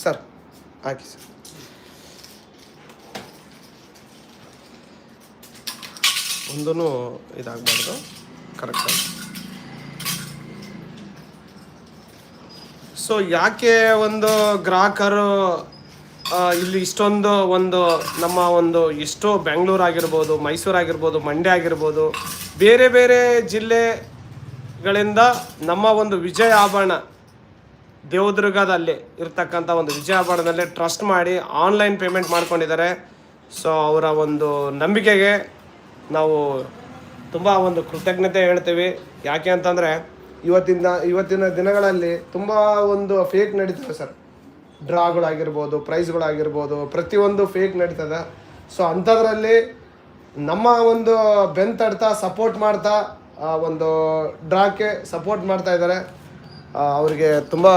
Sir ಹಾಕಿ sir. ಒಂದೂ ಇದಾಗಬಾರ್ದು, ಕರೆಕ್ಟಾಗಿ. So ಯಾಕೆ ಒಂದು ಗ್ರಾಹಕರು ಇಲ್ಲಿ ಇಷ್ಟೊಂದು ನಮ್ಮ ಎಷ್ಟೋ ಬೆಂಗಳೂರು ಆಗಿರ್ಬೋದು, ಮೈಸೂರು ಆಗಿರ್ಬೋದು, ಮಂಡ್ಯ ಆಗಿರ್ಬೋದು, ಬೇರೆ ಬೇರೆ ಜಿಲ್ಲೆಗಳಿಂದ ನಮ್ಮ ವಿಜಯ ಆಭರಣ ದೇವದುರ್ಗದಲ್ಲಿ ಇರ್ತಕ್ಕಂಥ ವಿಜಯ ಆಭರಣದಲ್ಲಿ ಟ್ರಸ್ಟ್ ಮಾಡಿ ಆನ್ಲೈನ್ ಪೇಮೆಂಟ್ ಮಾಡ್ಕೊಂಡಿದ್ದಾರೆ. ಸೊ ಅವರ ನಂಬಿಕೆಗೆ ನಾವು ತುಂಬ ಕೃತಜ್ಞತೆ ಹೇಳ್ತೀವಿ. ಯಾಕೆ ಅಂತಂದರೆ ಇವತ್ತಿನ ದಿನಗಳಲ್ಲಿ ತುಂಬ ಫೇಕ್ ನಡೀತದೆ ಸರ್. ಡ್ರಾಗಳಾಗಿರ್ಬೋದು, ಪ್ರೈಸ್ಗಳಾಗಿರ್ಬೋದು, ಪ್ರತಿಯೊಂದು ಫೇಕ್ ನಡೀತದೆ. ಸೊ ಅಂಥದ್ರಲ್ಲಿ ನಮ್ಮ ಬೆಂತಡ್ತಾ ಸಪೋರ್ಟ್ ಮಾಡ್ತಾ ಡ್ರಾಕ್ಕೆ ಸಪೋರ್ಟ್ ಮಾಡ್ತಾ ಇದ್ದಾರೆ. ಅವರಿಗೆ ತುಂಬ